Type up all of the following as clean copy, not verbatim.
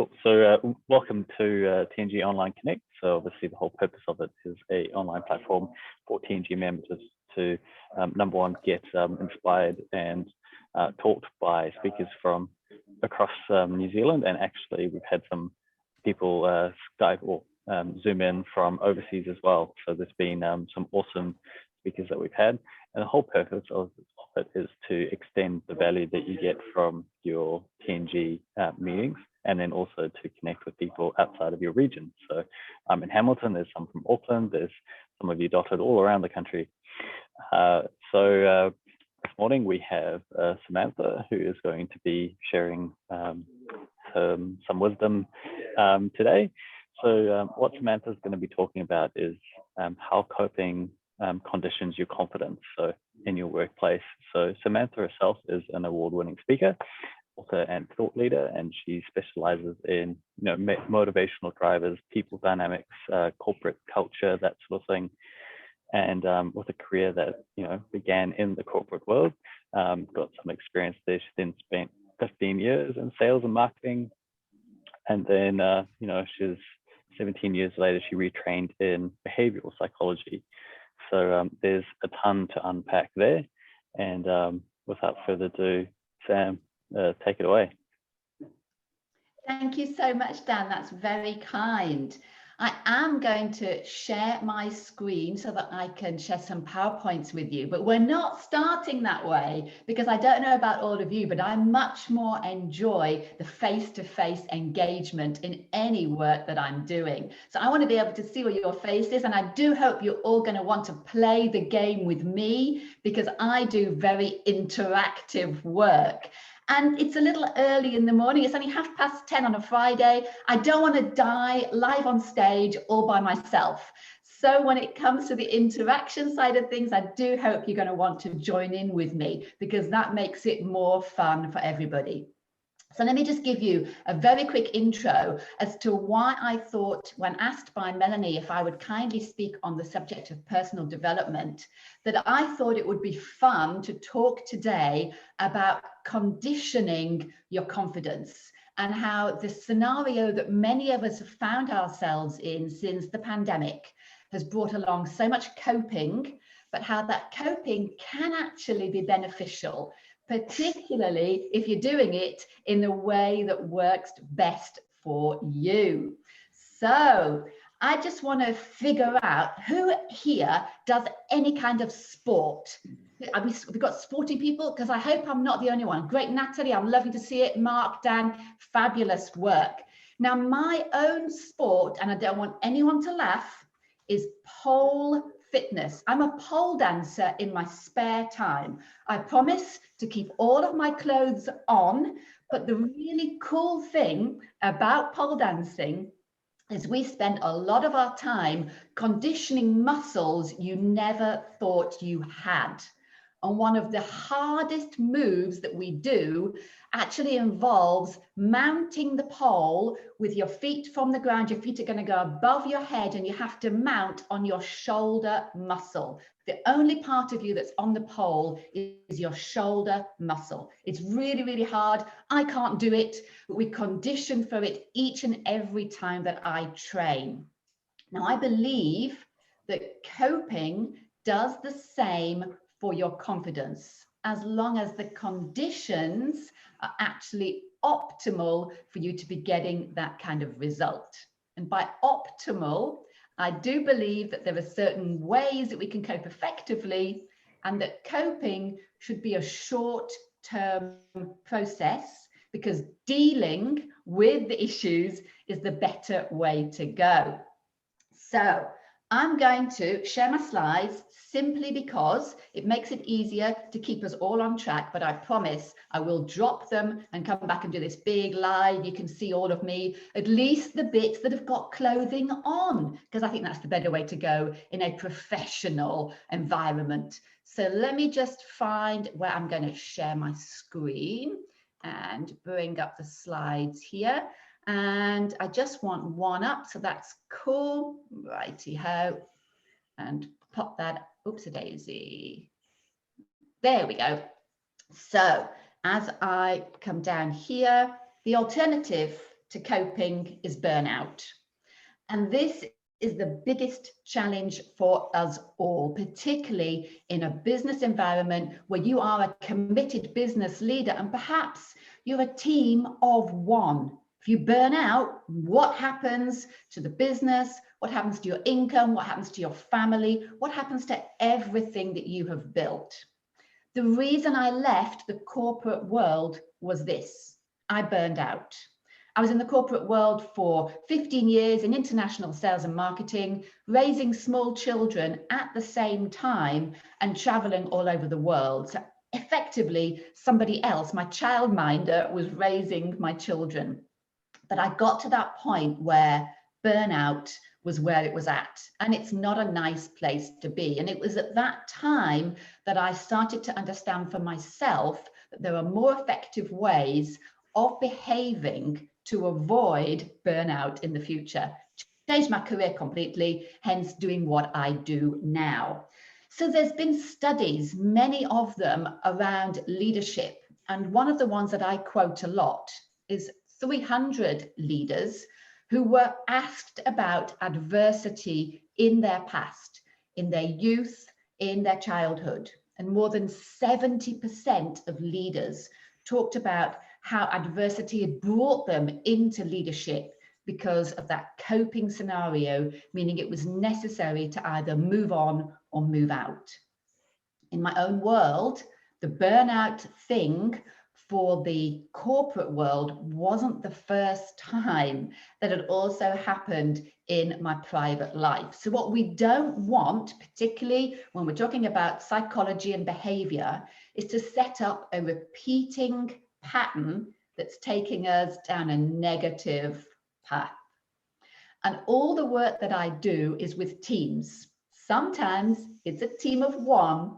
Cool. So welcome to TNG Online Connect. So obviously the whole purpose of it is a online platform for TNG members to number one, get inspired and taught by speakers from across New Zealand. And actually we've had some people Skype or Zoom in from overseas as well. So there's been some awesome speakers that we've had. And the whole purpose of it is to extend the value that you get from your TNG meetings, and then also to connect with people outside of your region. So in Hamilton, there's some from Auckland, there's some of you dotted all around the country. So this morning we have Samantha, who is going to be sharing some wisdom today. So what Samantha is going to be talking about is how coping conditions your confidence so in your workplace. So Samantha herself is an award-winning speaker, author and thought leader, and she specializes in motivational drivers, people dynamics, corporate culture, that sort of thing. And with a career that began in the corporate world, got some experience there. She then spent 15 years in sales and marketing, and then she's 17 years later she retrained in behavioral psychology. So there's a ton to unpack there, and without further ado, Sam, take it away. Thank you so much, Dan. That's very kind. I am going to share my screen so that I can share some PowerPoints with you, but we're not starting that way because I don't know about all of you, but I much more enjoy the face-to-face engagement in any work that I'm doing. So I want to be able to see all your faces, and I do hope you're all going to want to play the game with me because I do very interactive work. And it's a little early in the morning. It's only 10:30 on a Friday. I don't want to die live on stage all by myself. So when it comes to the interaction side of things, I do hope you're going to want to join in with me because that makes it more fun for everybody. So let me just give you a very quick intro as to why I thought, when asked by Melanie if I would kindly speak on the subject of personal development, that I thought it would be fun to talk today about conditioning your confidence and how the scenario that many of us have found ourselves in since the pandemic has brought along so much coping, but how that coping can actually be beneficial, particularly if you're doing it in the way that works best for you. So I just want to figure out who here does any kind of sport. We've got sporting people, because I hope I'm not the only one. Great, Natalie, I'm lovely to see it. Mark, Dan, fabulous work. Now, my own sport, and I don't want anyone to laugh, is pole fitness. I'm a pole dancer in my spare time. I promise to keep all of my clothes on, but the really cool thing about pole dancing is we spend a lot of our time conditioning muscles you never thought you had. And one of the hardest moves that we do actually involves mounting the pole with your feet from the ground. Your feet are going to go above your head and you have to mount on your shoulder muscle. The only part of you that's on the pole is your shoulder muscle. It's really, really hard. I can't do it, but we condition for it each and every time that I train. Now, I believe that coping does the same for your confidence, as long as the conditions are actually optimal for you to be getting that kind of result. And by optimal, I do believe that there are certain ways that we can cope effectively, and that coping should be a short-term process, because dealing with the issues is the better way to go. So I'm going to share my slides simply because it makes it easier to keep us all on track, but I promise I will drop them and come back and do this big live. You can see all of me, at least the bits that have got clothing on, because I think that's the better way to go in a professional environment. So let me just find where I'm going to share my screen and bring up the slides here. And I just want one up, so that's cool. Righty-ho. And pop that, oops-a-daisy. There we go. So as I come down here, the alternative to coping is burnout. And this is the biggest challenge for us all, particularly in a business environment where you are a committed business leader and perhaps you're a team of one. If you burn out, what happens to the business? What happens to your income? What happens to your family? What happens to everything that you have built? The reason I left the corporate world was this: I burned out. I was in the corporate world for 15 years in international sales and marketing, raising small children at the same time and traveling all over the world. So effectively, somebody else, my childminder, was raising my children. But I got to that point where burnout was where it was at. And it's not a nice place to be. And it was at that time that I started to understand for myself that there are more effective ways of behaving to avoid burnout in the future. Changed my career completely, hence doing what I do now. So there's been studies, many of them around leadership. And one of the ones that I quote a lot is 300 leaders who were asked about adversity in their past, in their youth, in their childhood. And more than 70% of leaders talked about how adversity had brought them into leadership because of that coping scenario, meaning it was necessary to either move on or move out. In my own world, the burnout thing for the corporate world wasn't the first time that it also happened in my private life. So what we don't want, particularly when we're talking about psychology and behavior, is to set up a repeating pattern that's taking us down a negative path. And all the work that I do is with teams. Sometimes it's a team of one.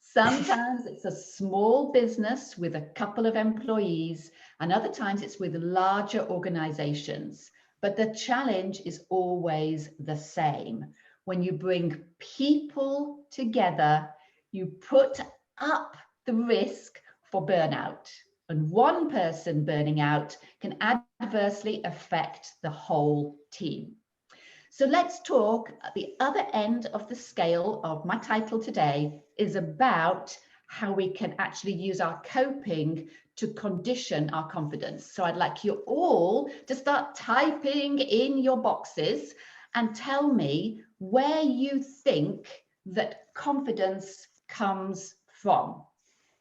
Sometimes it's a small business with a couple of employees, and other times it's with larger organizations. But the challenge is always the same. When you bring people together, you put up the risk for burnout. And one person burning out can adversely affect the whole team. So let's talk at the other end of the scale of my title today is about how we can actually use our coping to condition our confidence. So I'd like you all to start typing in your boxes and tell me where you think that confidence comes from.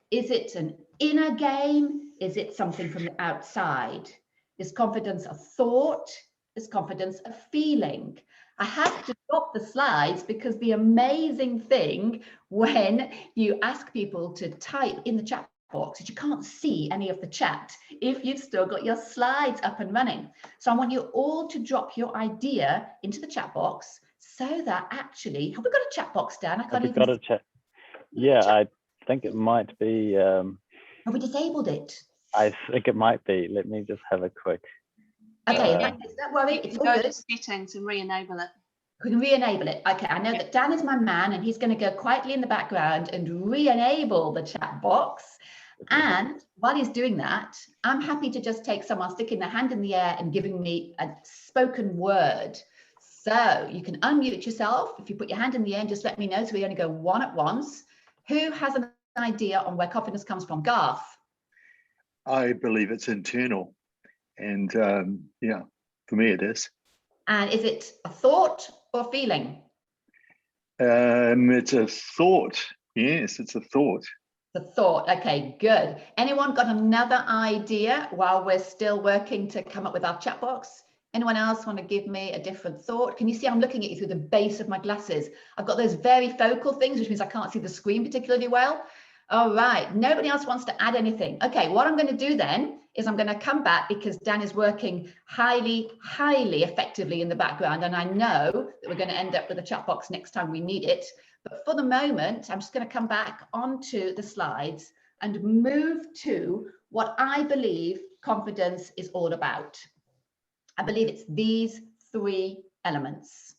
Is it an inner game? Is it something from the outside? Is confidence a thought? Is confidence a feeling? I have to drop the slides because the amazing thing when you ask people to type in the chat box is you can't see any of the chat if you've still got your slides up and running. So I want you all to drop your idea into the chat box so that actually, have we got a chat box, Dan? I can't even got a chat. Yeah, I think it might be. Have we disabled it? I think it might be. Let me just have a quick. Okay, don't worry, it's all good. Settings and re-enable it. We can re-enable it. Okay, I know that Dan is my man and he's going to go quietly in the background and re-enable the chat box. And while he's doing that, I'm happy to just take someone sticking their hand in the air and giving me a spoken word. So you can unmute yourself. If you put your hand in the air and just let me know, so we only go one at once. Who has an idea on where confidence comes from? Garth? I believe it's internal. And yeah, for me it is. And is it a thought or a feeling? It's a thought. Yes, it's a thought. The thought. Okay, good. Anyone got another idea while we're still working to come up with our chat box? Anyone else want to give me a different thought? Can you see I'm looking at you through the base of my glasses? I've got those very focal things, which means I can't see the screen particularly well. All right, nobody else wants to add anything. Okay, what I'm going to do then is I'm going to come back because Dan is working highly effectively in the background. And I know that we're going to end up with a chat box next time we need it. But for the moment, I'm just going to come back onto the slides and move to what I believe confidence is all about. I believe it's these three elements.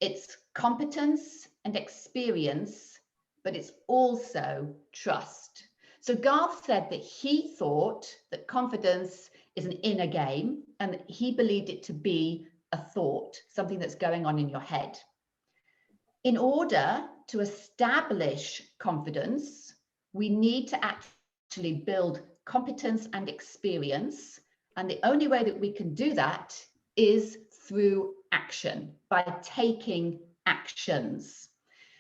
It's competence and experience, but it's also trust. So Garth said that he thought that confidence is an inner game, and he believed it to be a thought, something that's going on in your head. In order to establish confidence, we need to actually build competence and experience. And the only way that we can do that is through action, by taking actions.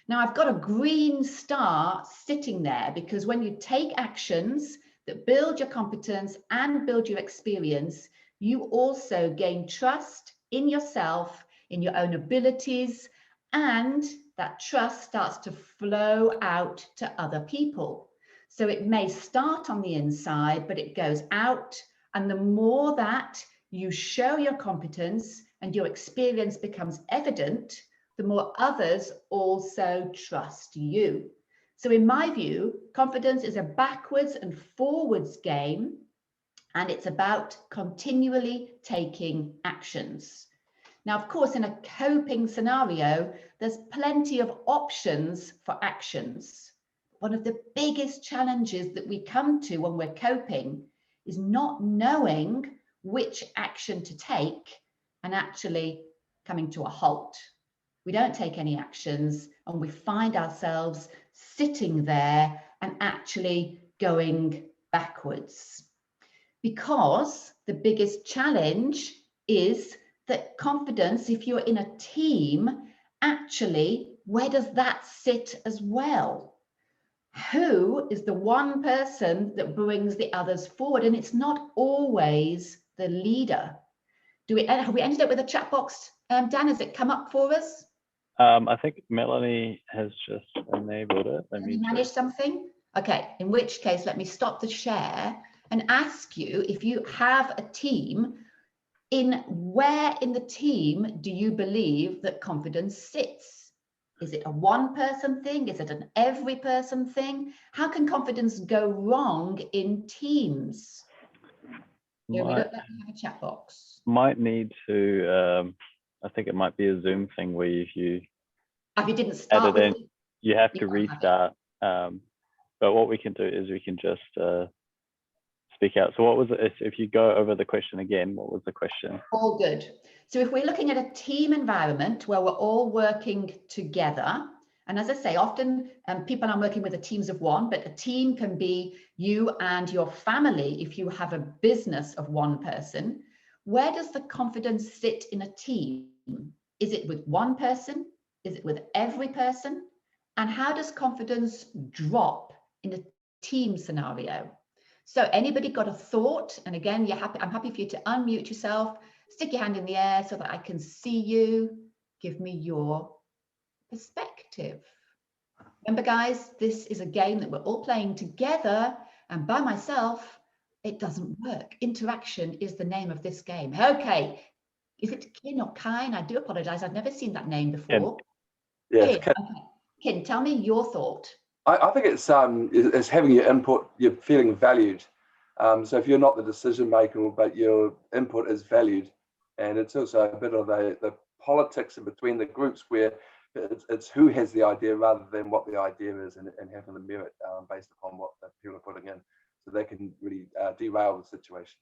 Now, I've got a green star sitting there because when you take actions that build your competence and build your experience, you also gain trust in yourself, in your own abilities, and that trust starts to flow out to other people. So it may start on the inside, but it goes out. And the more that you show your competence and your experience becomes evident, the more others also trust you. So in my view, confidence is a backwards and forwards game, and it's about continually taking actions. Now, of course, in a coping scenario, there's plenty of options for actions. One of the biggest challenges that we come to when we're coping is not knowing which action to take and actually coming to a halt. We don't take any actions and we find ourselves sitting there and actually going backwards. Because the biggest challenge is that confidence, if you're in a team, actually, where does that sit as well? Who is the one person that brings the others forward? And it's not always the leader. Have we ended up with a chat box? Dan, has it come up for us? I think Melanie has just enabled it. Let me manage something. Okay, in which case, let me stop the share and ask you, if you have a team, where in the team do you believe that confidence sits? Is it a one-person thing? Is it an every person thing? How can confidence go wrong in teams? Yeah, we don't let me have a chat box. Might need to, I think it might be a Zoom thing where if you didn't start with it, you have to restart. But what we can do is we can just speak out. So what was it? If you go over the question again, what was the question? All good. So if we're looking at a team environment where we're all working together, and as I say, often people are working with teams of one, but a team can be you and your family if you have a business of one person. Where does the confidence sit in a team? Is it with one person? Is it with every person? And how does confidence drop in a team scenario? So anybody got a thought? And again, I'm happy for you to unmute yourself, stick your hand in the air so that I can see you. Give me your perspective. Remember, guys, this is a game that we're all playing together, and by myself, it doesn't work. Interaction is the name of this game. Okay. Is it Kin or Kine? I do apologize. I've never seen that name before. Yeah, Kin. Okay. Kin, tell me your thought. I think it's having your input, you're feeling valued. So if you're not the decision maker, but your input is valued, and it's also a bit of the politics in between the groups where it's who has the idea rather than what the idea is, and having the merit based upon what the people are putting in, so they can really derail the situation.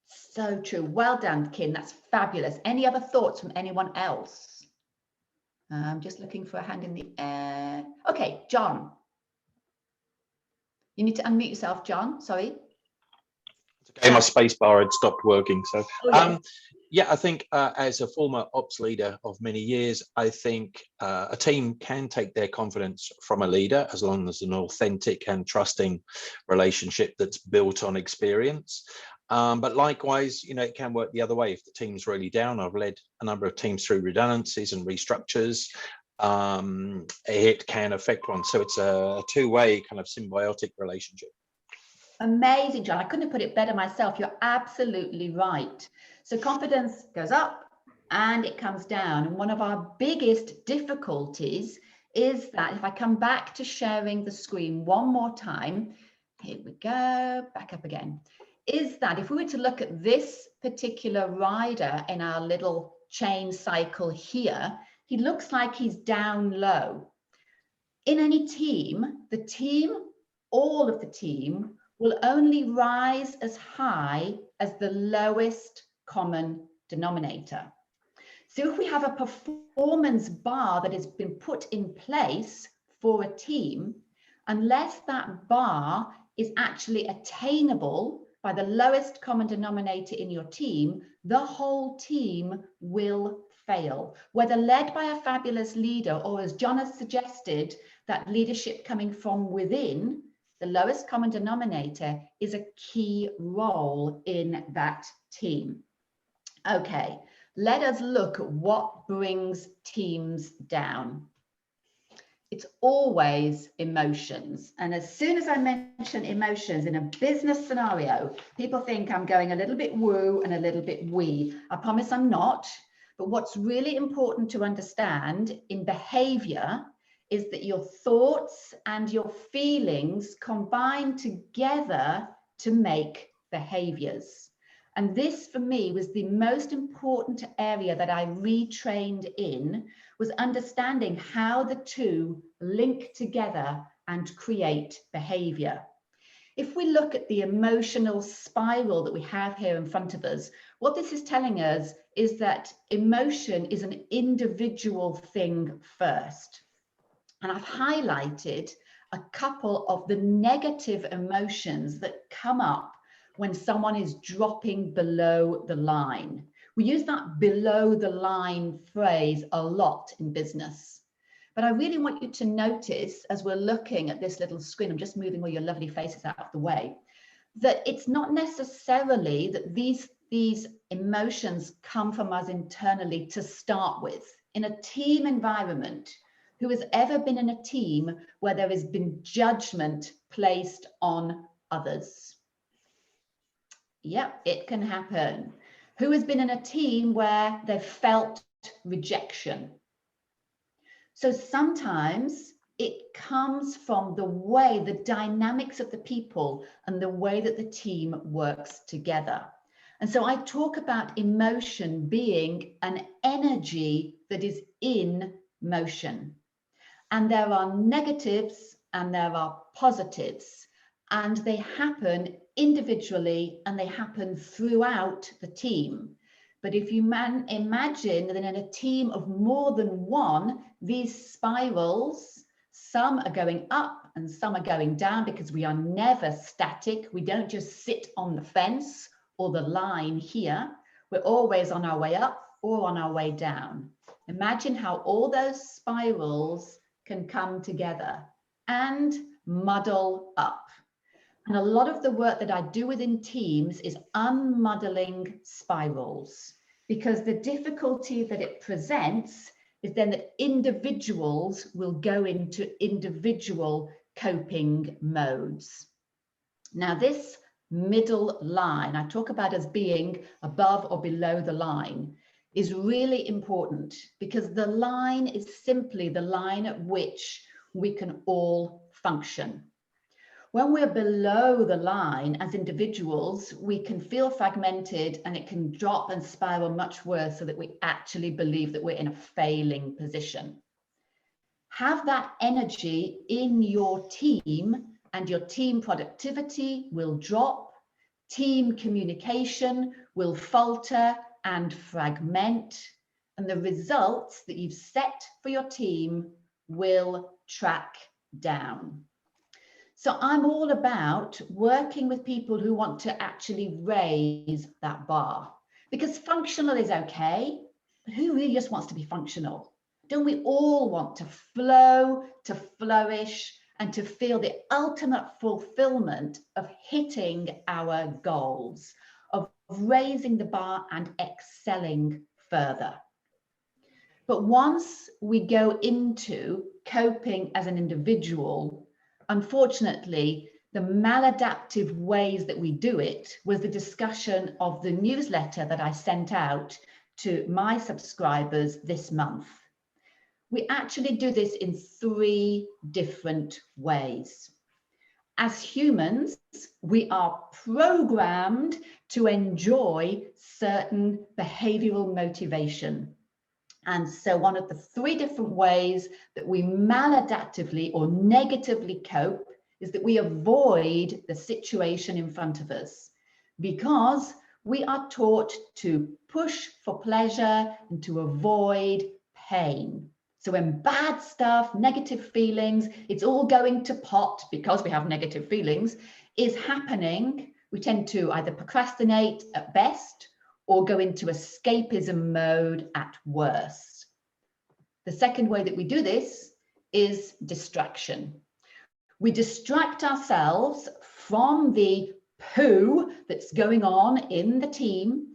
So true. Well done, Kin. That's fabulous. Any other thoughts from anyone else? I'm just looking for a hand in the air. Okay, John. You need to unmute yourself, John. Sorry. It's okay, my space bar had stopped working. So, yeah, I think as a former ops leader of many years, I think a team can take their confidence from a leader as long as an authentic and trusting relationship that's built on experience. But likewise, it can work the other way if the team's really down. I've led a number of teams through redundancies and restructures. It can affect one. So it's a two-way kind of symbiotic relationship. Amazing, John. I couldn't have put it better myself. You're absolutely right. So confidence goes up and it comes down. And one of our biggest difficulties is that if I come back to sharing the screen one more time, here we go, back up again, is that if we were to look at this particular rider in our little chain cycle here, he looks like he's down low. In any team, all of the team will only rise as high as the lowest common denominator. So if we have a performance bar that has been put in place for a team, unless that bar is actually attainable by the lowest common denominator in your team, the whole team will fail, whether led by a fabulous leader or, as John has suggested, that leadership coming from within. The lowest common denominator is a key role in that team. Okay, let us look at what brings teams down. It's always emotions. And as soon as I mention emotions in a business scenario, people think I'm going a little bit woo and a little bit we. I promise I'm not. But what's really important to understand in behavior is that your thoughts and your feelings combine together to make behaviors. And this for me was the most important area that I retrained in, was understanding how the two link together and create behavior. If we look at the emotional spiral that we have here in front of us, what this is telling us is that emotion is an individual thing first. And I've highlighted a couple of the negative emotions that come up when someone is dropping below the line. We use that below the line phrase a lot in business. But I really want you to notice, as we're looking at this little screen, I'm just moving all your lovely faces out of the way, that it's not necessarily that these emotions come from us internally to start with. In a team environment, who has ever been in a team where there has been judgment placed on others? Yep, it can happen. Who has been in a team where they've felt rejection? So sometimes it comes from the way, the dynamics of the people and the way that the team works together. And so I talk about emotion being an energy that is in motion. And there are negatives and there are positives, and they happen individually and they happen throughout the team. But if you imagine that in a team of more than one, these spirals, some are going up and some are going down, because we are never static. We don't just sit on the fence or the line here. We're always on our way up or on our way down. Imagine how all those spirals can come together and muddle up. And a lot of the work that I do within teams is unmuddling spirals, because the difficulty that it presents is then that individuals will go into individual coping modes. Now, this middle line, I talk about as being above or below the line, is really important, because the line is simply the line at which we can all function. When we're below the line as individuals, we can feel fragmented and it can drop and spiral much worse, so that we actually believe that we're in a failing position. Have that energy in your team and your team productivity will drop, team communication will falter and fragment, and the results that you've set for your team will track down. So I'm all about working with people who want to actually raise that bar, because functional is okay, but who really just wants to be functional? Don't we all want to flow, to flourish, and to feel the ultimate fulfillment of hitting our goals, of raising the bar and excelling further? But once we go into coping as an individual, unfortunately, the maladaptive ways that we do it was the discussion of the newsletter that I sent out to my subscribers this month. We actually do this in 3 different ways. As humans, we are programmed to enjoy certain behavioral motivation. And so one of the 3 different ways that we maladaptively or negatively cope is that we avoid the situation in front of us, because we are taught to push for pleasure and to avoid pain. So when bad stuff, negative feelings, it's all going to pot because we have negative feelings, is happening, we tend to either procrastinate at best or go into escapism mode at worst. The second way that we do this is distraction. We distract ourselves from the poo that's going on in the team,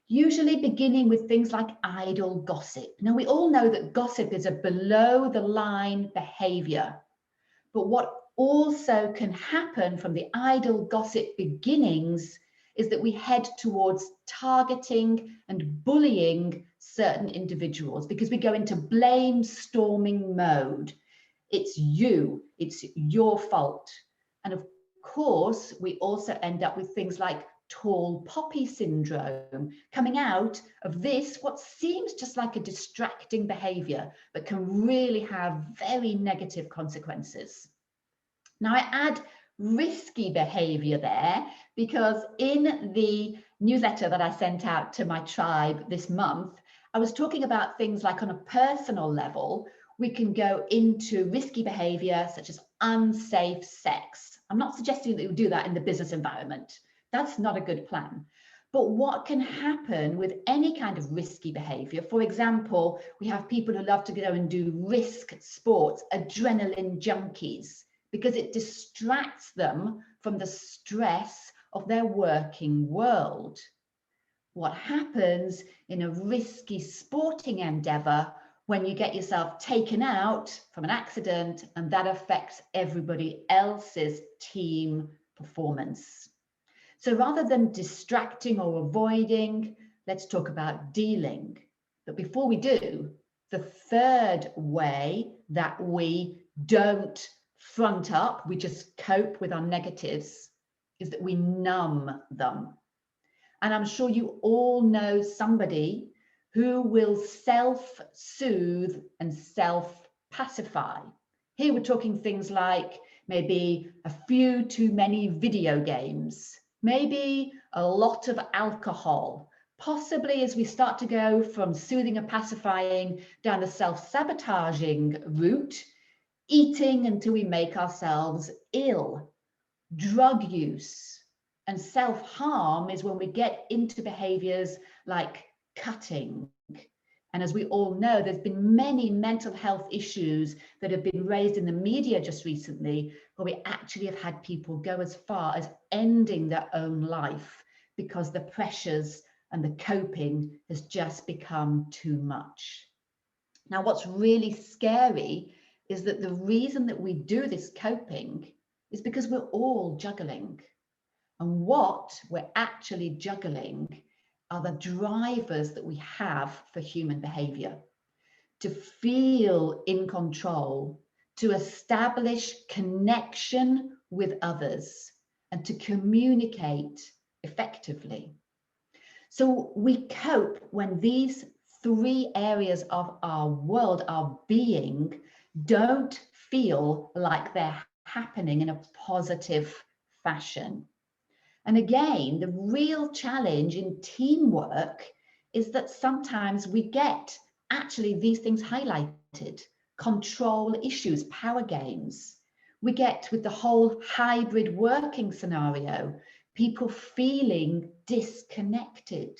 usually beginning with things like idle gossip. Now, we all know that gossip is a below the line behavior, but what also can happen from the idle gossip beginnings is that we head towards targeting and bullying certain individuals because we go into blame storming mode. It's you, it's your fault. And of course, we also end up with things like tall poppy syndrome coming out of this, what seems just like a distracting behavior, but can really have very negative consequences. Now, I add risky behavior there because in the newsletter that I sent out to my tribe this month, I was talking about things like on a personal level, we can go into risky behavior such as unsafe sex. I'm not suggesting that you do that in the business environment. That's not a good plan. But what can happen with any kind of risky behavior? For example, we have people who love to go and do risk sports, adrenaline junkies, because it distracts them from the stress of their working world. What happens in a risky sporting endeavor when you get yourself taken out from an accident and that affects everybody else's team performance? So rather than distracting or avoiding, let's talk about dealing. But before we do, the third way that we don't front up, we just cope with our negatives, is that we numb them. And I'm sure you all know somebody who will self-soothe and self-pacify. Here we're talking things like maybe a few too many video games, maybe a lot of alcohol, possibly as we start to go from soothing and pacifying down the self-sabotaging route, eating until we make ourselves ill, drug use, and self-harm is when we get into behaviors like cutting. And as we all know, there's been many mental health issues that have been raised in the media just recently, where we actually have had people go as far as ending their own life because the pressures and the coping has just become too much. Now, what's really scary is that the reason that we do this coping is because we're all juggling. And what we're actually juggling are the drivers that we have for human behavior. To feel in control, to establish connection with others, and to communicate effectively. So we cope when these three areas of our world, our being, don't feel like they're happening in a positive fashion. And again, the real challenge in teamwork is that sometimes we get actually these things highlighted, control issues, power games. We get with the whole hybrid working scenario, people feeling disconnected.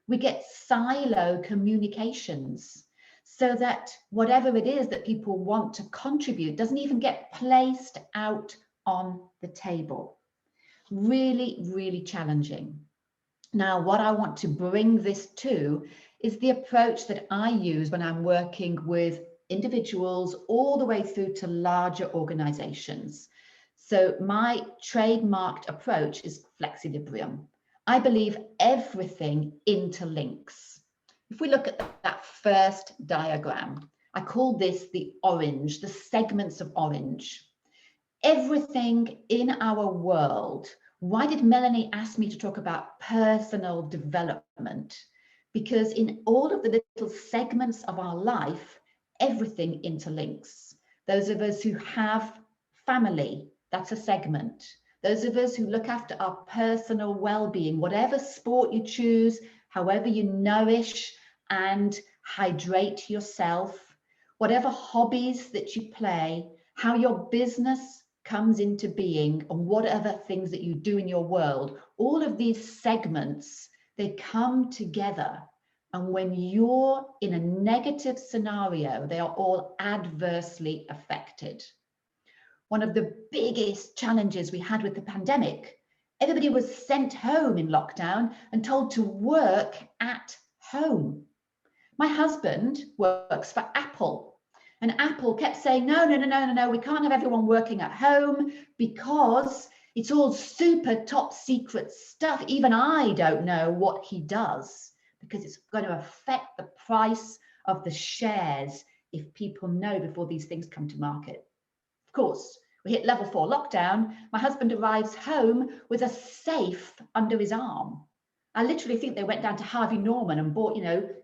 We get silo communications so that whatever it is that people want to contribute doesn't even get placed out on the table. Really, really challenging. Now, what I want to bring this to is the approach that I use when I'm working with individuals all the way through to larger organizations. So my trademarked approach is flexilibrium. I believe everything interlinks. If we look at that first diagram, I call this the orange, the segments of orange. Everything in our world. Why did Melanie ask me to talk about personal development? Because in all of the little segments of our life, everything interlinks. Those of us who have family, that's a segment. those of us who look after our personal well-being, whatever sport you choose, however you nourish and hydrate yourself, whatever hobbies that you play, how your business comes into being, and whatever things that you do in your world, all of these segments, they come together. And when you're in a negative scenario, they are all adversely affected. One of the biggest challenges we had with the pandemic, everybody was sent home in lockdown and told to work at home. My husband works for Apple, and Apple kept saying, no, we can't have everyone working at home because it's all super top secret stuff. Even I don't know what he does because it's going to affect the price of the shares if people know before these things come to market. Of course, we hit level 4 lockdown. My husband arrives home with a safe under his arm. I literally think they went down to Harvey Norman and bought,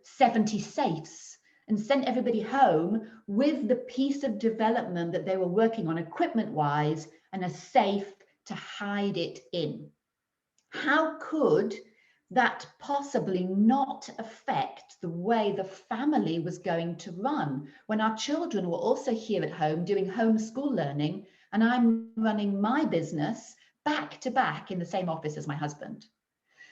70 safes and sent everybody home with the piece of development that they were working on equipment-wise and a safe to hide it in. How could that possibly not affect the way the family was going to run when our children were also here at home doing homeschool learning and I'm running my business back to back in the same office as my husband?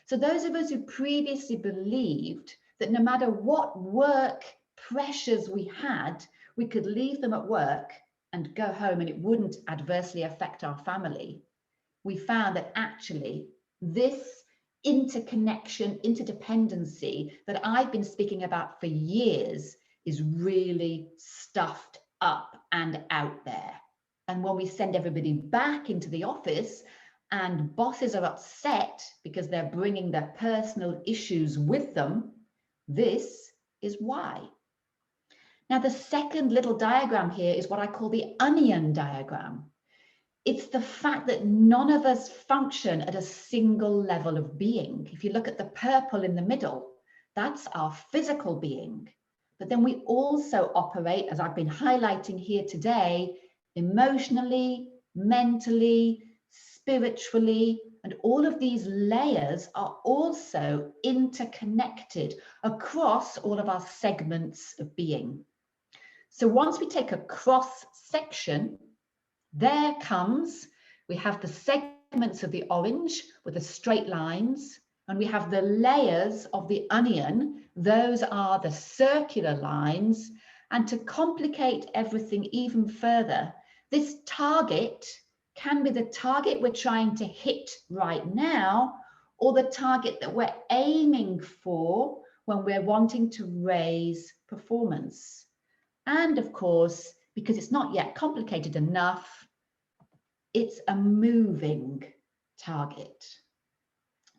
So those of us who previously believed that no matter what work pressures we had, we could leave them at work and go home and it wouldn't adversely affect our family, we found that actually this interconnection, interdependency that I've been speaking about for years is really stuffed up and out there. And when we send everybody back into the office and bosses are upset because they're bringing their personal issues with them, this is why. Now, the second little diagram here is what I call the onion diagram. It's the fact that none of us function at a single level of being. If you look at the purple in the middle, that's our physical being. But then we also operate, as I've been highlighting here today, emotionally, mentally, spiritually, and all of these layers are also interconnected across all of our segments of being. So once we take a cross section, there comes, we have the segments of the orange with the straight lines, and we have the layers of the onion. Those are the circular lines. And to complicate everything even further, this target can be the target we're trying to hit right now, or the target that we're aiming for when we're wanting to raise performance. And of course, because it's not yet complicated enough, it's a moving target.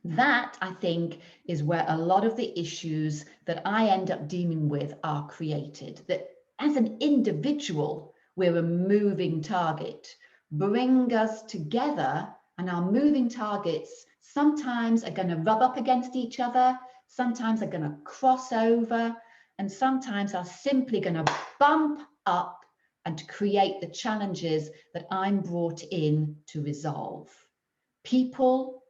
That, I think, is where a lot of the issues that I end up dealing with are created. That as an individual, we're a moving target. Bring us together, and our moving targets sometimes are going to rub up against each other, sometimes are going to cross over, and sometimes are simply going to bump up and create the challenges that I'm brought in to resolve. People,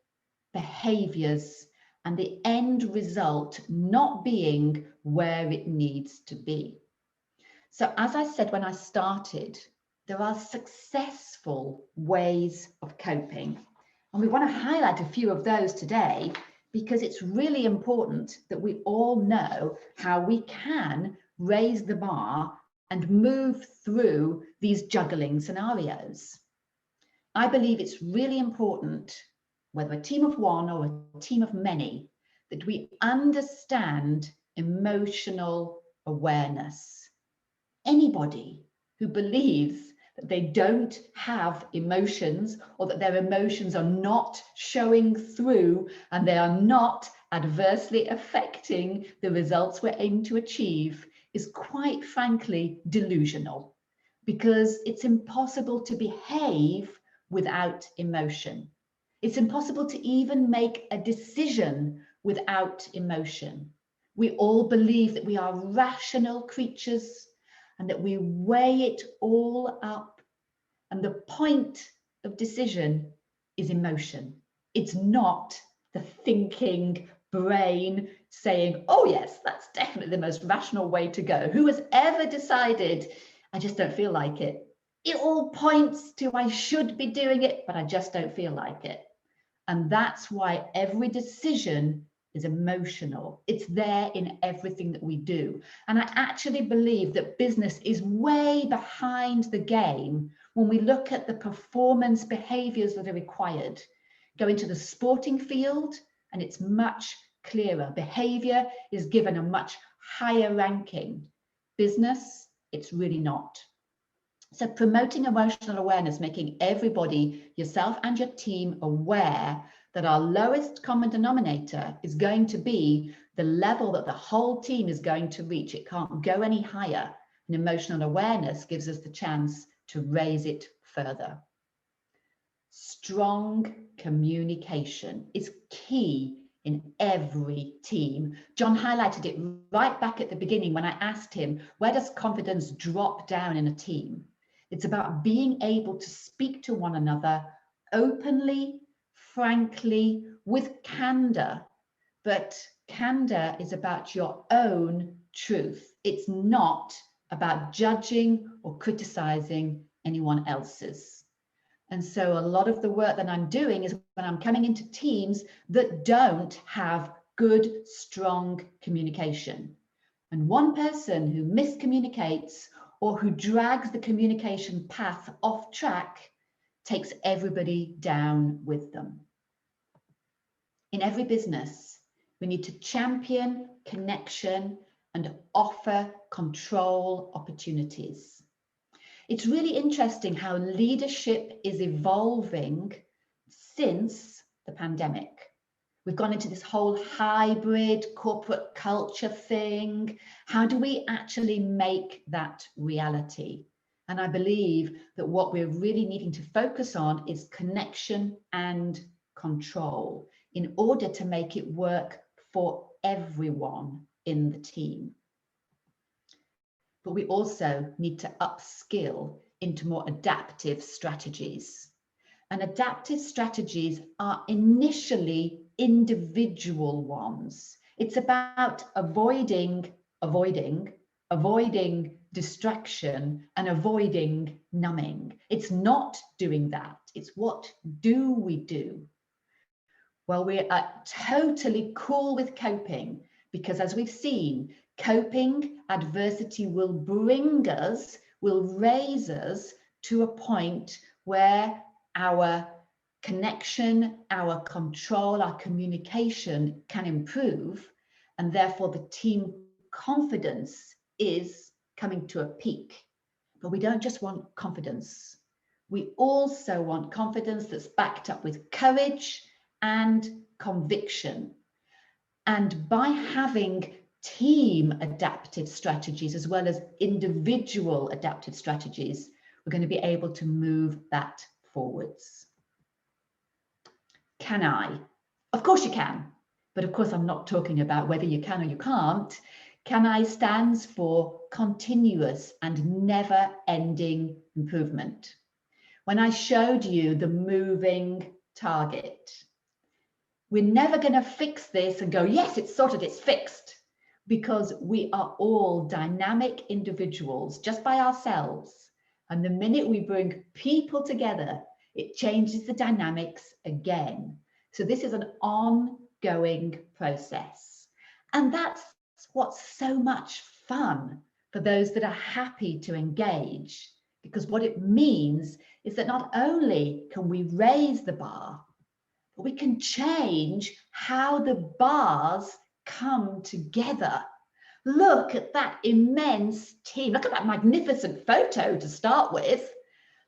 behaviours, and the end result not being where it needs to be. So as I said when I started, there are successful ways of coping. And we want to highlight a few of those today because it's really important that we all know how we can raise the bar and move through these juggling scenarios. I believe it's really important, whether a team of one or a team of many, that we understand emotional awareness. Anybody who believes that they don't have emotions or that their emotions are not showing through and they are not adversely affecting the results we're aiming to achieve is quite frankly delusional, because it's impossible to behave without emotion. It's impossible to even make a decision without emotion. We all believe that we are rational creatures and that we weigh it all up. And the point of decision is emotion. It's not the thinking brain saying, oh yes, that's definitely the most rational way to go. Who has ever decided, I just don't feel like it? It all points to I should be doing it, but I just don't feel like it. And that's why every decision is emotional. It's there in everything that we do. And I actually believe that business is way behind the game when we look at the performance behaviors that are required. Go into the sporting field and it's much clearer. Behavior is given a much higher ranking. Business, it's really not. So promoting emotional awareness, making everybody, yourself and your team, aware that our lowest common denominator is going to be the level that the whole team is going to reach. It can't go any higher. And emotional awareness gives us the chance to raise it further. Strong communication is key in every team. John highlighted it right back at the beginning when I asked him, where does confidence drop down in a team? It's about being able to speak to one another openly, frankly, with candor. But candor is about your own truth. It's not about judging or criticizing anyone else's. And so a lot of the work that I'm doing is when I'm coming into teams that don't have good, strong communication. And one person who miscommunicates or who drags the communication path off track takes everybody down with them. In every business, we need to champion connection and offer control opportunities. It's really interesting how leadership is evolving since the pandemic. We've gone into this whole hybrid corporate culture thing. How do we actually make that reality? And I believe that what we're really needing to focus on is connection and control in order to make it work for everyone in the team. But we also need to upskill into more adaptive strategies. And adaptive strategies are initially individual ones. It's about avoiding distraction and avoiding numbing. It's not doing that. It's what do we do? Well, we are totally cool with coping because, as we've seen, coping adversity will bring us, will raise us to a point where our connection, our control, our communication can improve, and therefore the team confidence is coming to a peak. But we don't just want confidence. We also want confidence that's backed up with courage and conviction. And by having team adaptive strategies as well as individual adaptive strategies, we're going to be able to move that forwards. Can I? Of course you can, but of course I'm not talking about whether you can or you can't. Can I stands for continuous and never-ending improvement. When I showed you the moving target, we're never going to fix this and go, yes, it's sorted, it's fixed, because we are all dynamic individuals just by ourselves. And the minute we bring people together, it changes the dynamics again. So this is an ongoing process. And that's what's so much fun for those that are happy to engage, because what it means is that not only can we raise the bar, but we can change how the bars come together. Look at that immense team. Look at that magnificent photo to start with.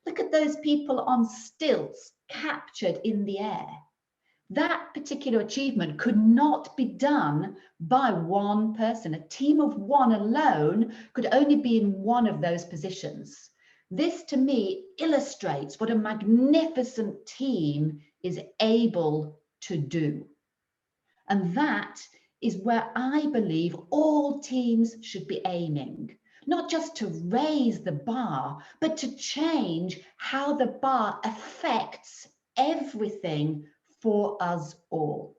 Look at those people on stilts captured in the air. That particular achievement could not be done by one person. A team of one alone could only be in one of those positions. This to me illustrates what a magnificent team is able to do. And that is where I believe all teams should be aiming, not just to raise the bar, but to change how the bar affects everything for us all.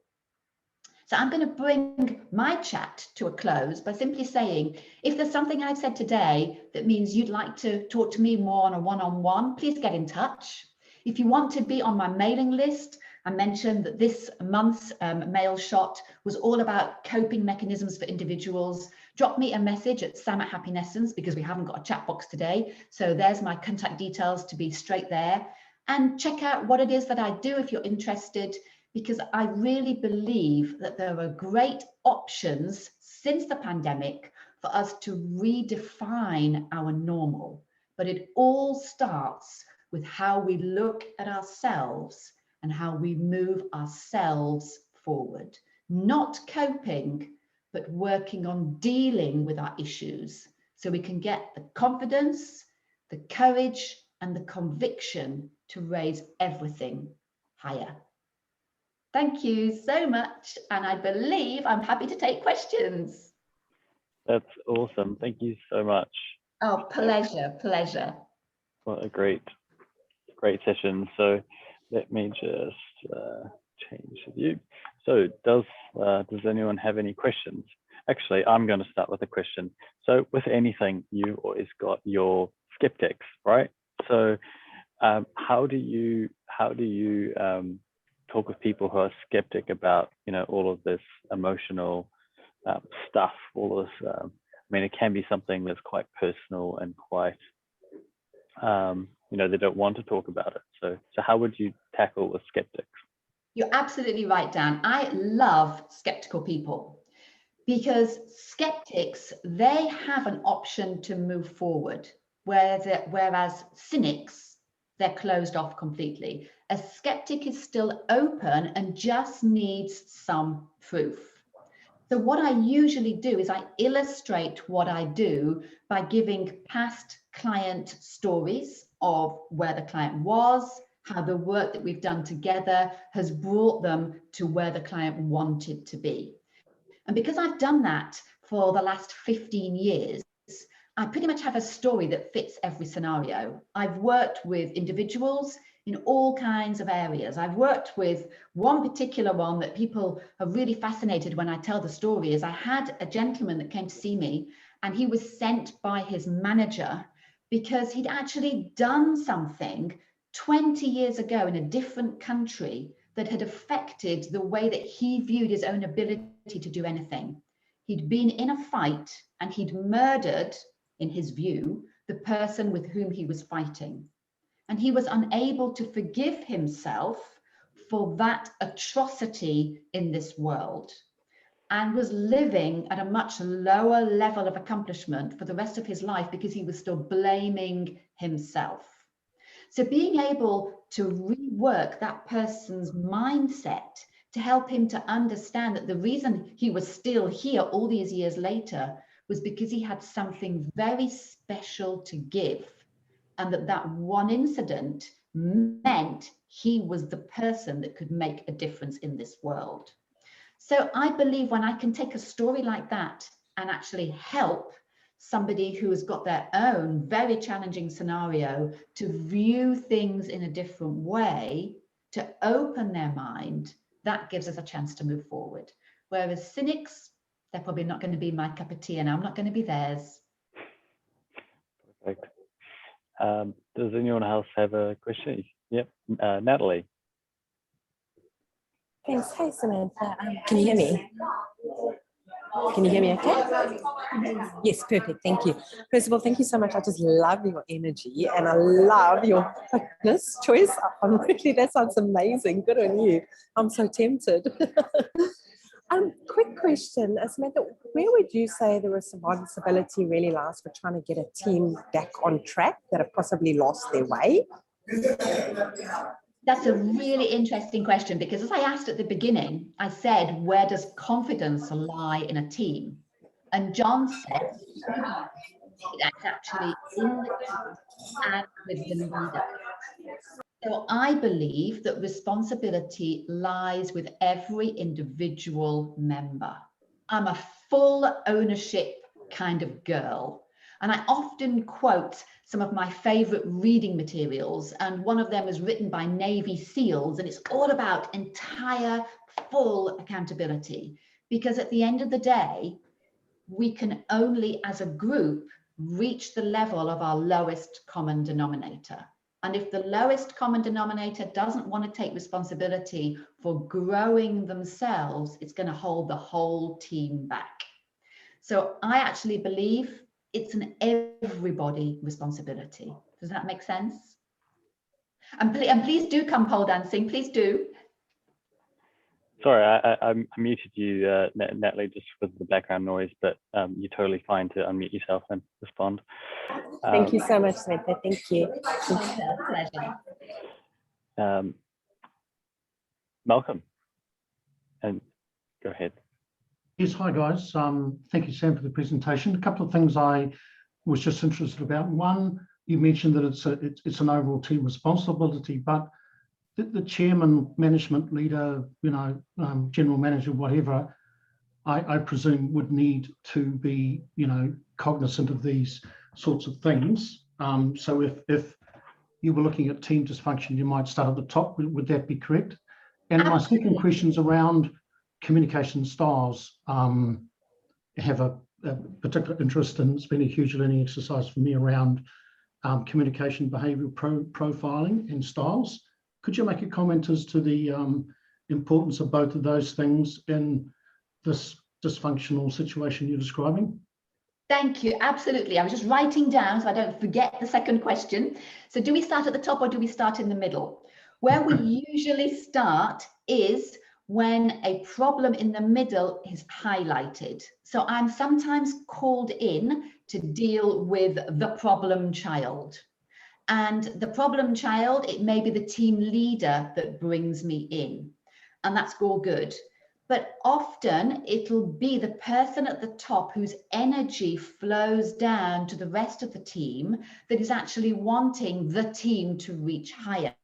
So I'm going to bring my chat to a close by simply saying, if there's something I've said today that means you'd like to talk to me more on a one-on-one, please get in touch. If you want to be on my mailing list, I mentioned that this month's mail shot was all about coping mechanisms for individuals. Drop me a message at sam@happinessence, because we haven't got a chat box today. So there's my contact details to be straight there. And check out what it is that I do if you're interested, because I really believe that there are great options since the pandemic for us to redefine our normal. But it all starts with how we look at ourselves and how we move ourselves forward. Not coping, but working on dealing with our issues so we can get the confidence, the courage, and the conviction to raise everything higher. Thank you so much. And I believe I'm happy to take questions. That's awesome. Thank you so much. Oh, pleasure, pleasure. What a great session. So let me just change the view. So does anyone have any questions? Actually, I'm going to start with a question. So with anything, you always got your skeptics, right? So how do you talk with people who are skeptic about, you know, all of this emotional stuff, all of this? I mean, it can be something that's quite personal and quite, you know, they don't want to talk about it. So how would you tackle with skeptics? You're absolutely right, Dan. I love skeptical people, because skeptics, they have an option to move forward, whereas cynics, they're closed off completely. A skeptic is still open and just needs some proof. So what I usually do is I illustrate what I do by giving past client stories of where the client was, how the work that we've done together has brought them to where the client wanted to be. And because I've done that for the last 15 years, I pretty much have a story that fits every scenario. I've worked with individuals in all kinds of areas. I've worked with one particular one that people are really fascinated when I tell the story. Is I had a gentleman that came to see me, and he was sent by his manager because he'd actually done something 20 years ago in a different country that had affected the way that he viewed his own ability to do anything. He'd been in a fight and he'd murdered, in his view, the person with whom he was fighting. And he was unable to forgive himself for that atrocity in this world, and was living at a much lower level of accomplishment for the rest of his life because he was still blaming himself. So being able to rework that person's mindset to help him to understand that the reason he was still here all these years later was because he had something very special to give, and that one incident meant he was the person that could make a difference in this world. So I believe when I can take a story like that and actually help somebody who has got their own very challenging scenario to view things in a different way, to open their mind, that gives us a chance to move forward. Whereas cynics, they're probably not going to be my cup of tea, and I'm not going to be theirs. Perfect. Does anyone else have a question? Yep, Natalie. Thanks. Hey, Samantha. Can you hear me? Can you hear me okay? Yes, perfect. Thank you. First of all, thank you so much. I just love your energy and I love your fitness choice. Really, that sounds amazing. Good on you. I'm so tempted. Quick question, Samantha, where would you say the responsibility really lies for trying to get a team back on track that have possibly lost their way? That's a really interesting question, because as I asked at the beginning, I said, where does confidence lie in a team? And John said, that's actually in the team and with the leader. So I believe that responsibility lies with every individual member. I'm a full ownership kind of girl. And I often quote some of my favorite reading materials, and one of them was written by Navy SEALs, and it's all about entire full accountability, because at the end of the day, we can only as a group reach the level of our lowest common denominator. And if the lowest common denominator doesn't want to take responsibility for growing themselves, it's going to hold the whole team back. So I actually believe it's an everybody responsibility. Does that make sense? And please do come pole dancing, please do. Sorry, I muted you, Natalie, just with the background noise, but you're totally fine to unmute yourself and respond. Thank you so much, Samantha. Thank you. Pleasure. Malcolm, and go ahead. Yes, hi guys. Thank you, Sam, for the presentation. A couple of things I was just interested about. One, you mentioned that it's an overall team responsibility, but the chairman, management leader, general manager, whatever, I presume would need to be, cognizant of these sorts of things. So if you were looking at team dysfunction, you might start at the top. Would that be correct? And my second question is around communication styles. I have a particular interest, and it's been a huge learning exercise for me around communication behavioural profiling and styles. Could you make a comment as to the importance of both of those things in this dysfunctional situation you're describing? Thank you, absolutely. I was just writing down so I don't forget the second question. So do we start at the top or do we start in the middle? Where we usually start is when a problem in the middle is highlighted. So I'm sometimes called in to deal with the problem child. And the problem child, it may be the team leader that brings me in, and that's all good. But often it'll be the person at the top whose energy flows down to the rest of the team that is actually wanting the team to reach higher.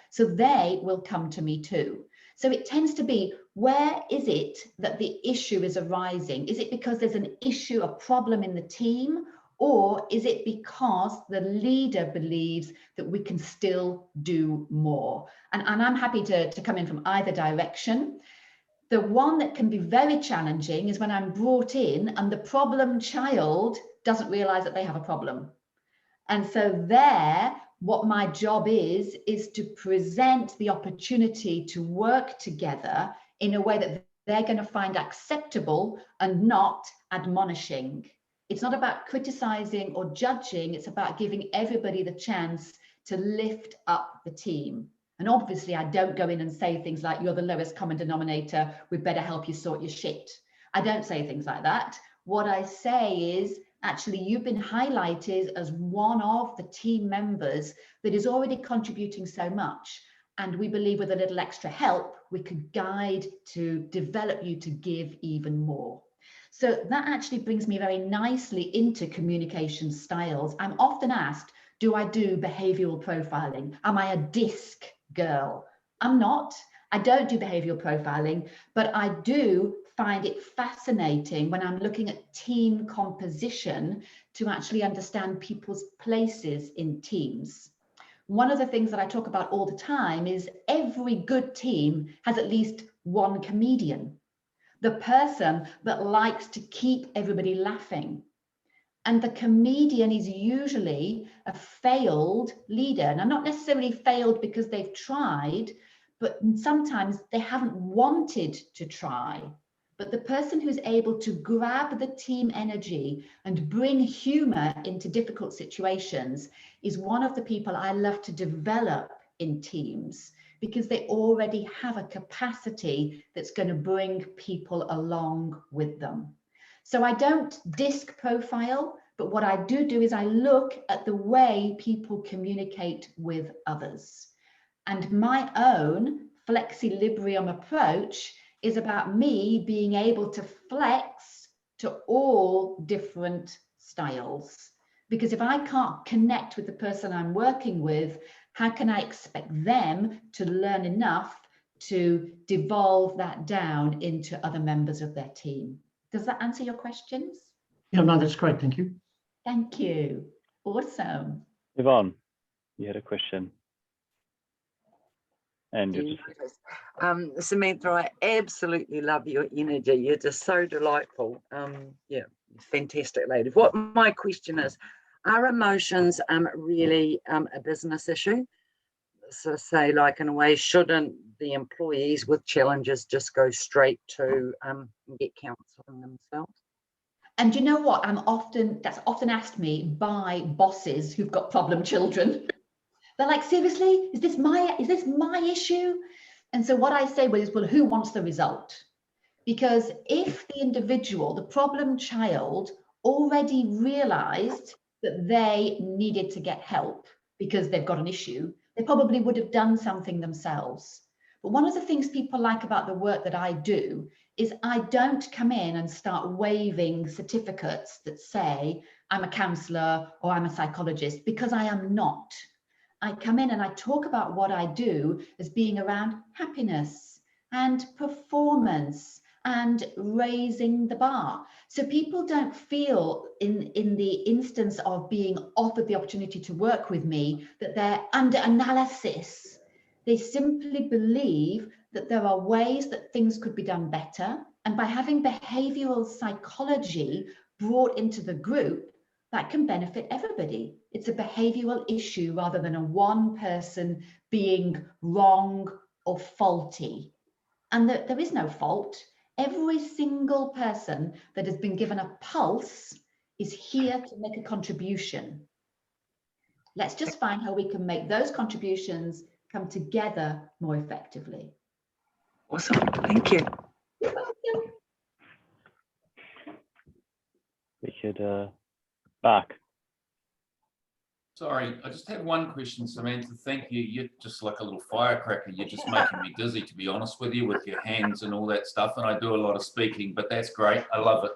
So they will come to me too. So it tends to be, where is it that the issue is arising? Is it because there's an issue, a problem in the team? Or is it because the leader believes that we can still do more? And I'm happy to come in from either direction. The one that can be very challenging is when I'm brought in and the problem child doesn't realize that they have a problem. And so there, what my job is to present the opportunity to work together in a way that they're going to find acceptable and not admonishing. It's not about criticizing or judging, it's about giving everybody the chance to lift up the team. And obviously I don't go in and say things like, you're the lowest common denominator, we better help you sort your shit. I don't say things like that. What I say is, actually, you've been highlighted as one of the team members that is already contributing so much. And we believe with a little extra help, we could guide to develop you to give even more. So that actually brings me very nicely into communication styles. I'm often asked, do I do behavioural profiling? Am I a DISC girl? I'm not. I don't do behavioural profiling, but I do find it fascinating when I'm looking at team composition to actually understand people's places in teams. One of the things that I talk about all the time is every good team has at least one comedian. The person that likes to keep everybody laughing. And the comedian is usually a failed leader. Now, not necessarily failed because they've tried, but sometimes they haven't wanted to try. But the person who's able to grab the team energy and bring humor into difficult situations is one of the people I love to develop in teams, because they already have a capacity that's going to bring people along with them. So I don't DISC profile, but what I do is I look at the way people communicate with others. And my own flexilibrium approach is about me being able to flex to all different styles. Because if I can't connect with the person I'm working with, how can I expect them to learn enough to devolve that down into other members of their team? Does that answer your questions? Yeah, no, that's great. Thank you. Thank you. Awesome. Yvonne, you had a question. And you're just... Samantha, I absolutely love your energy. You're just so delightful. Yeah, fantastic lady. What my question is, are emotions really a business issue? So say, like, in a way, shouldn't the employees with challenges just go straight to get counselling themselves? And you know what? That's often asked me by bosses who've got problem children. They're like, seriously, is this my issue? And so what I say is, well, who wants the result? Because if the individual, the problem child, already realized that they needed to get help because they've got an issue, they probably would have done something themselves. But one of the things people like about the work that I do is I don't come in and start waving certificates that say I'm a counselor or I'm a psychologist, because I am not. I come in and I talk about what I do as being around happiness and performance and raising the bar. So people don't feel in the instance of being offered the opportunity to work with me that they're under analysis. They simply believe that there are ways that things could be done better. And by having behavioral psychology brought into the group, that can benefit everybody. It's a behavioral issue rather than a one person being wrong or faulty. And there is no fault. Every single person that has been given a pulse is here to make a contribution. Let's just find how we can make those contributions come together more effectively. Awesome, thank you. You're welcome. We could, Mark. Sorry, I just had one question, Samantha. Thank you. You're just like a little firecracker. You're just making me dizzy, to be honest with you, with your hands and all that stuff. And I do a lot of speaking, but that's great. I love it.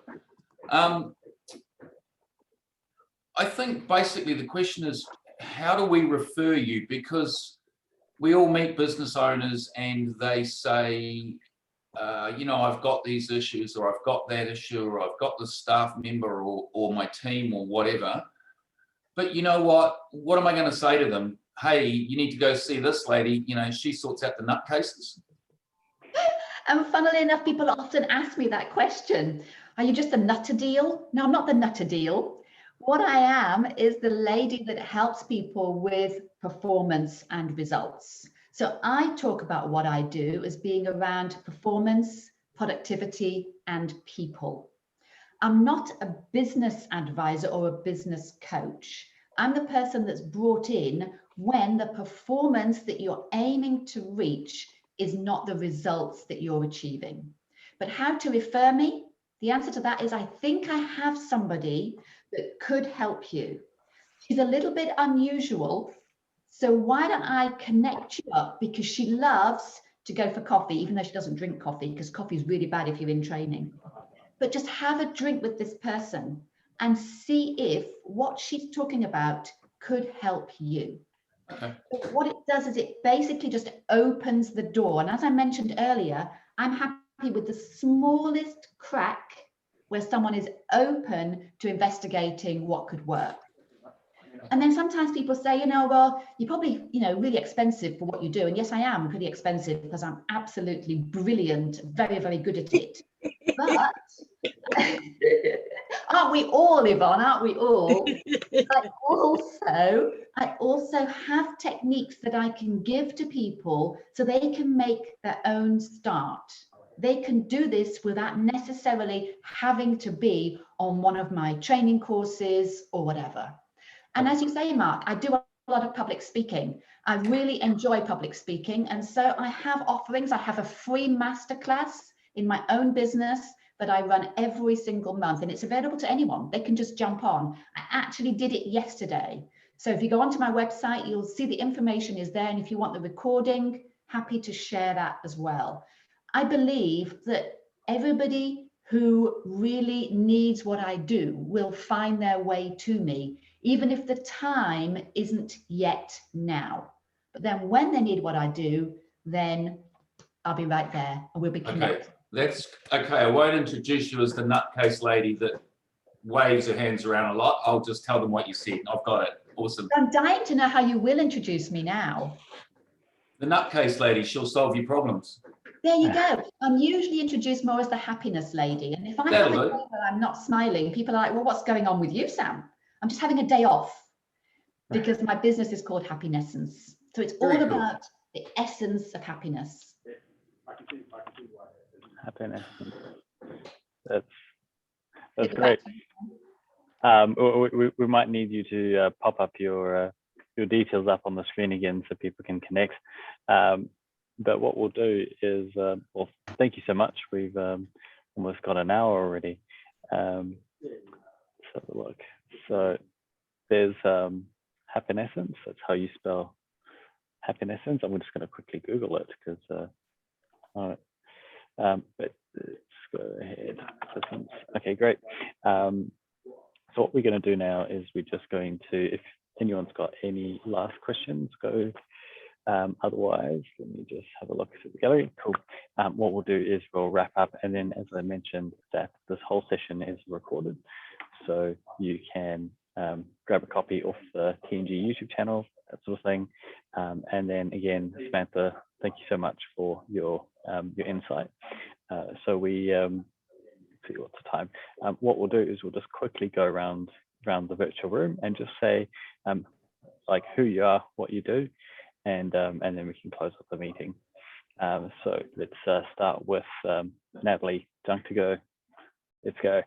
I think basically the question is, how do we refer you? Because we all meet business owners and they say, you know, I've got these issues, or I've got that issue, or I've got this staff member or my team or whatever. But you know what am I going to say to them? Hey, you need to go see this lady. You know, she sorts out the nutcases. And funnily enough, people often ask me that question. Are you just a nutter deal? No, I'm not the nutter deal. What I am is the lady that helps people with performance and results. So I talk about what I do as being around performance, productivity, and people. I'm not a business advisor or a business coach. I'm the person that's brought in when the performance that you're aiming to reach is not the results that you're achieving. But how to refer me? The answer to that is, I think I have somebody that could help you. She's a little bit unusual. So why don't I connect you up? Because she loves to go for coffee, even though she doesn't drink coffee, because coffee is really bad if you're in training. But just have a drink with this person and see if what she's talking about could help you. Okay. But what it does is it basically just opens the door. And as I mentioned earlier, I'm happy with the smallest crack where someone is open to investigating what could work. And then sometimes people say, you know, well, you're probably, you know, really expensive for what you do. And yes, I am pretty expensive because I'm absolutely brilliant, very, very good at it. But aren't we all, Yvonne? Aren't we all? I also have techniques that I can give to people so they can make their own start. They can do this without necessarily having to be on one of my training courses or whatever. And as you say, Mark, I do a lot of public speaking. I really enjoy public speaking. And so I have offerings. I have a free masterclass in my own business that I run every single month, and it's available to anyone. They can just jump on. I actually did it yesterday. So if you go onto my website, you'll see the information is there. And if you want the recording, happy to share that as well. I believe that everybody who really needs what I do will find their way to me, even if the time isn't yet now. But then when they need what I do, then I'll be right there and we'll be connected. Okay, that's okay. I won't introduce you as the nutcase lady that waves her hands around a lot, I'll just tell them what you said. I've got it. Awesome. I'm dying to know how you will introduce me now. The nutcase lady, she'll solve your problems. There you go. I'm usually introduced more as the happiness lady. And if I have a day where I'm not smiling, people are like, well, what's going on with you, Sam? I'm just having a day off because my business is called Happinessence. So it's all about the essence of happiness. Happiness. That's great. We might need you to pop up your details up on the screen again so people can connect. But what we'll do is, well, thank you so much. We've almost got an hour already. Let's have a look. So there's Happinessence. That's how you spell Happinessence. I'm just going to quickly Google it because, but let's go ahead. Okay, great. So what we're going to do now is we're just going to, if anyone's got any last questions, go. Otherwise, let me just have a look at the gallery. Cool. What we'll do is we'll wrap up, and then, as I mentioned, that this whole session is recorded, so you can grab a copy off the TNG YouTube channel, that sort of thing. And then again, Samantha, thank you so much for your insight. So we see what's the time. What we'll do is we'll just quickly go around the virtual room and just say like who you are, what you do. And then we can close up the meeting. So let's start with Natalie Jung to go. Let's go.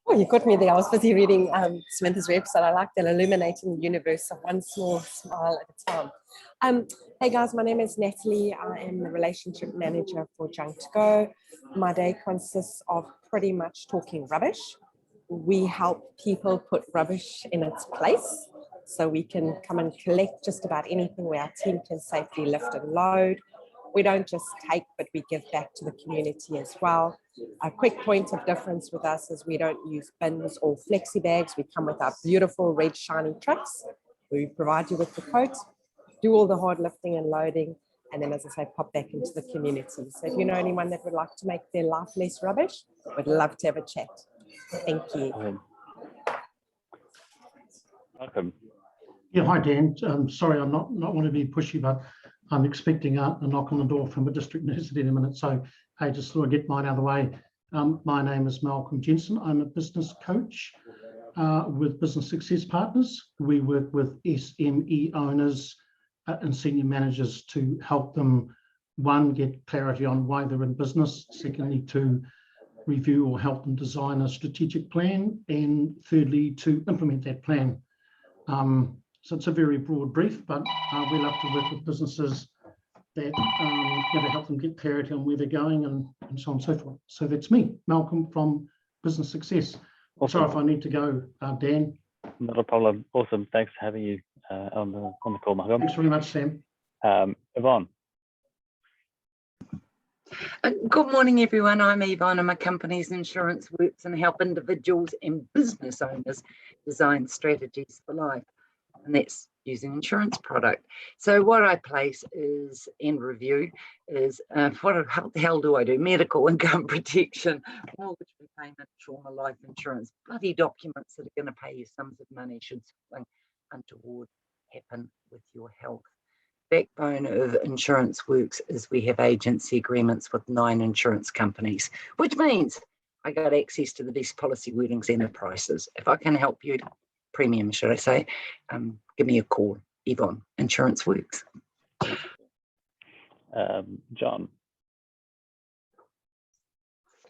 Oh, you got me there. I was busy reading Samantha's website. I like that, illuminating the universe of one small smile at a time. Hey guys, my name is Natalie. I am the relationship manager for Jung to Go. My day consists of pretty much talking rubbish. We help people put rubbish in its place, so we can come and collect just about anything where our team can safely lift and load. We don't just take, but we give back to the community as well. A quick point of difference with us is we don't use bins or flexi bags. We come with our beautiful red shiny trucks. We provide you with the coat, do all the hard lifting and loading, and then, as I say, pop back into the community. So if you know anyone that would like to make their life less rubbish, we'd love to have a chat. Thank you. Welcome. Yeah, hi Dan. Sorry, I'm not want to be pushy, but I'm expecting a knock on the door from a district nurse in a minute. So hey, just thought I'd get mine out of the way. My name is Malcolm Jensen. I'm a business coach with Business Success Partners. We work with SME owners and senior managers to help them, one, get clarity on why they're in business, secondly, to review or help them design a strategic plan, and thirdly, to implement that plan. So it's a very broad brief, but we love to work with businesses that help them get clarity on where they're going and so on and so forth. So that's me, Malcolm from Business Success. Awesome. Sorry if I need to go, Dan. Not a problem. Awesome. Thanks for having you on the call, Malcolm. Thanks very much, Sam. Yvonne. Good morning, everyone. I'm Yvonne, and my company's Insurance Works, and help individuals and business owners design strategies for life. And that's using insurance product. So what I place is and review is what the hell do I do? Medical income protection, mortgage repayment, trauma, life insurance, bloody documents that are going to pay you sums of money should something untoward happen with your health. Backbone of Insurance Works is we have agency agreements with 9 insurance companies, which means I got access to the best policy wordings and the prices. If I can help you, premium, should I say, give me a call. Yvonne, Insurance Works. John.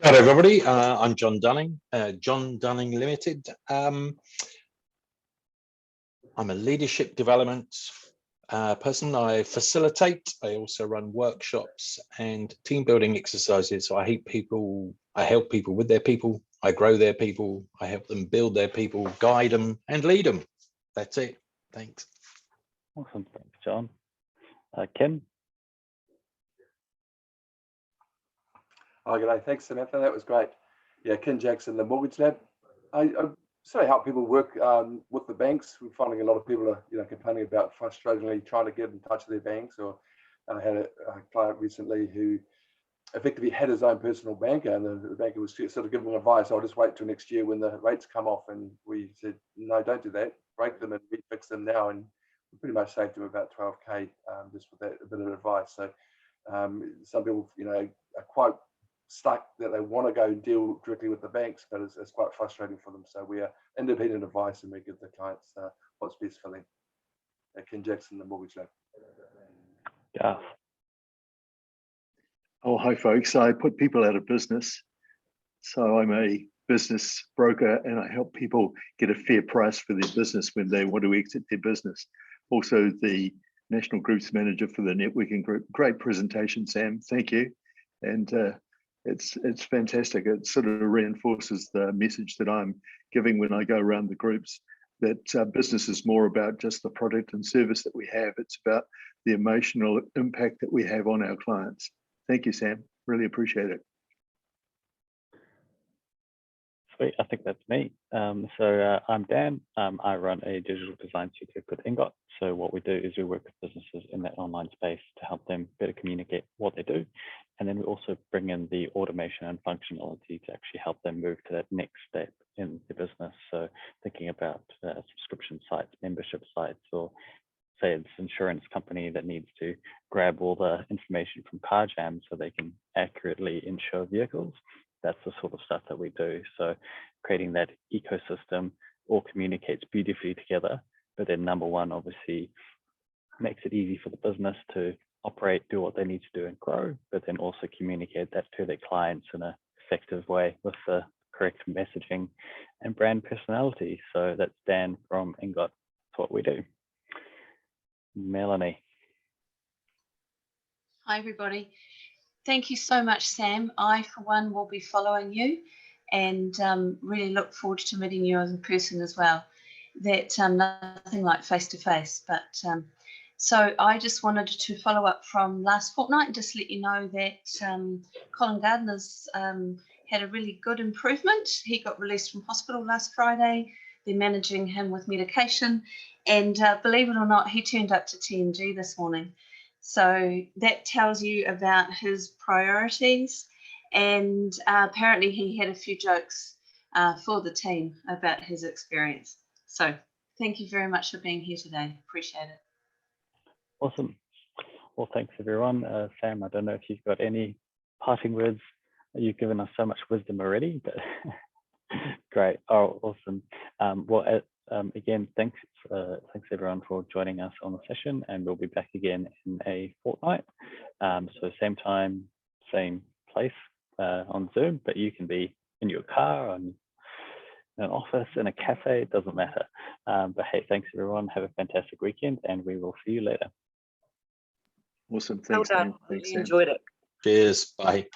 Hello, everybody. I'm John Dunning, John Dunning Limited. I'm a leadership development person. I facilitate. I also run workshops and team building exercises. So I help people with their people. I grow their people. I help them build their people, guide them, and lead them. That's it. Thanks. Awesome. Thanks, John. Kim. Oh, g'day. Thanks, Samantha. That was great. Yeah, Ken Jackson, the Mortgage Lab. I sort of help people work with the banks. We're finding a lot of people are, complaining about frustratingly trying to get in touch with their banks. Or I had a client recently who effectively had his own personal banker, and the banker was sort of giving him advice, I'll just wait till next year when the rates come off. And we said, no, don't do that, break them and refix them now. And we pretty much saved him about 12K just with that a bit of advice. So some people, you know, are quite stuck that they want to go and deal directly with the banks, but it's quite frustrating for them. So we are independent advice, and we give the clients what's best for them. Ken Jackson, the Mortgage Lab. Yeah. Oh, hi folks. I put people out of business. So I'm a business broker, and I help people get a fair price for their business when they want to exit their business. Also the National Groups Manager for the networking group. Great presentation, Sam. Thank you. And it's fantastic. It sort of reinforces the message that I'm giving when I go around the groups, that business is more about just the product and service that we have. It's about the emotional impact that we have on our clients. Thank you, Sam. Really appreciate it. Sweet, I think that's me. So I'm Dan. I run a digital design studio called Ingot. So what we do is we work with businesses in that online space to help them better communicate what they do. And then we also bring in the automation and functionality to actually help them move to that next step in the business. So thinking about subscription sites, membership sites, or say it's an insurance company that needs to grab all the information from car jams so they can accurately insure vehicles. That's the sort of stuff that we do. So creating that ecosystem all communicates beautifully together, but then number one, obviously makes it easy for the business to operate, do what they need to do and grow, but then also communicate that to their clients in an effective way with the correct messaging and brand personality. So that's Dan from Ingot. That's what we do. Melanie. Hi, everybody. Thank you so much, Sam. I, for one, will be following you and really look forward to meeting you as a person as well. That nothing like face-to-face, but so I just wanted to follow up from last fortnight and just let you know that Colin Gardner's had a really good improvement. He got released from hospital last Friday. They're managing him with medication, and believe it or not, he turned up to TNG this morning. So that tells you about his priorities, and apparently he had a few jokes for the team about his experience. So thank you very much for being here today. Appreciate it. Awesome. Well, thanks everyone. Sam, I don't know if you've got any parting words. You've given us so much wisdom already, but great. Oh, awesome. Again, thanks everyone for joining us on the session, and we'll be back again in a fortnight. So same time, same place on Zoom, but you can be in your car, in an office, in a cafe, it doesn't matter. But hey, thanks everyone. Have a fantastic weekend, and we will see you later. Awesome. Thanks, well done. Thanks, Really enjoyed it. Cheers. Bye.